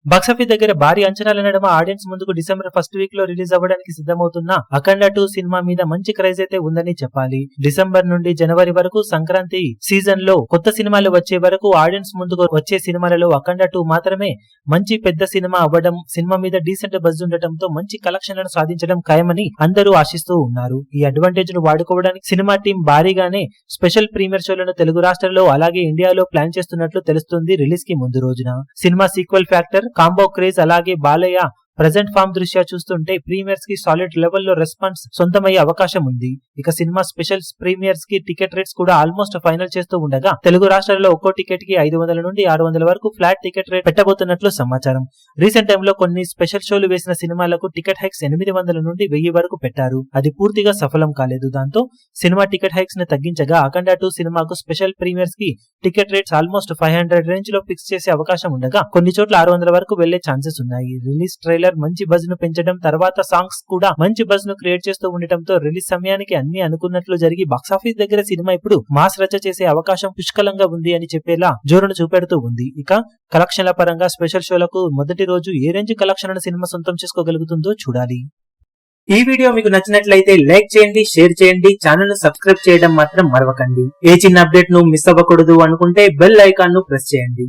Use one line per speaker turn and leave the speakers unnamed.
Box office దగ్గర భారీ అంచనాల నడుమ ఆడియన్స్ ముందుకు డిసెంబర్ ఫస్ట్ వీక్ లో రిలీజ్ అవ్వడానికి సిద్ధమవుతున్న అఖండ 2 సినిమా మీద మంచి క్రేజ్ అయితే ఉందని చెప్పాలి. డిసెంబర్ నుండి జనవరి వరకు సంక్రాంతి సీజన్ లో కొత్త సినిమాలు వచ్చే వరకు ఆడియన్స్ ముందుకు వచ్చే సినిమాలలో అఖండ 2 మాత్రమే మంచి పెద్ద సినిమా అవ్వడం, సినిమా మీద డీసెంట్ బజ్ ఉండటంతో మంచి కలెక్షన్లను సాధించడం ఖాయమని అందరూ ఆశిస్తూ ఉన్నారు. ఈ అడ్వాంటేజ్ ను వాడుకోవడానికి సినిమా టీం భారీగానే స్పెషల్ ప్రీమియర్ షోలను తెలుగు రాష్ట్రాల్లో అలాగే ఇండియాలో ప్లాన్ చేస్తున్నట్లు తెలుస్తుంది. రిలీజ్ కి ముందు రోజున cinema sequel factor, combo craze అలాగే బాలయ్య ప్రెజెంట్ ఫామ్ దృష్ట్యా చూస్తుంటే ప్రీమియర్స్ కి సాలిడ్ లెవెల్లో రెస్పాన్స్ సొంతమయ్యే అవకాశం ఉంది. ఇక సినిమా స్పెషల్ ప్రీమియర్స్ కి టికెట్ రేట్స్ కూడా ఆల్మోస్ట్ ఫైనల్ చేస్తూ ఉండగా తెలుగు రాష్ట్రాల్లో ఒక్కో టికెట్ కి 500 నుండి 600 వరకు ఫ్లాట్ టికెట్ రేట్ పెట్టబోతున్నట్లు సమాచారం. రీసెంట్ టైమ్ లో కొన్ని స్పెషల్ షోలు వేసిన సినిమాలకు టికెట్ హైక్స్ 800 నుండి 1000 వరకు పెట్టారు. అది పూర్తిగా సఫలం కాలేదు. దాంతో సినిమా టికెట్ హైక్స్ ని తగ్గించగా అఖండ 2 సినిమాకు స్పెషల్ ప్రీమియర్స్ కి టికెట్ రేట్స్ ఆల్మోస్ట్ 500 రేంజ్ లో ఫిక్స్ చేసే అవకాశం ఉండగా కొన్ని చోట్ల 600 వరకు వెళ్లే ఛాన్సెస్ ఉన్నాయి. రిలీజ్ ట్రైలర్ మంచి బజ్ ను పెంచడం, తర్వాత సాంగ్స్ కూడా మంచి బజ్ ను క్రియేట్ చేస్తూ ఉండటంతో రిలీజ్ సమయానికి అన్ని అనుకున్నట్లు జరిగి బాక్సాఫీస్ దగ్గర సినిమా ఇప్పుడు మాస్ రచ్చ చేసే అవకాశం పుష్కలంగా ఉంది అని చెప్పేలా జోరును చూపెడుతూ ఉంది. ఇక కలెక్షన్ల పరంగా స్పెషల్ షోలకు మొదటి రోజు ఏ రేంజ్ కలెక్షన్ సినిమా సొంతం చేసుకోగలుగుతుందో చూడాలి. ఈ వీడియో మీకు నచ్చినట్లయితే లైక్ చేయండి, షేర్ చేయండి, ఛానల్ ను సబ్స్క్రైబ్ చేయడం మాత్రం మరవకండి. ఏ చిన్న అప్డేట్ ను మిస్ అవ్వకూడదు అనుకుంటే బెల్ ఐకాన్ ను ప్రెస్ చేయండి.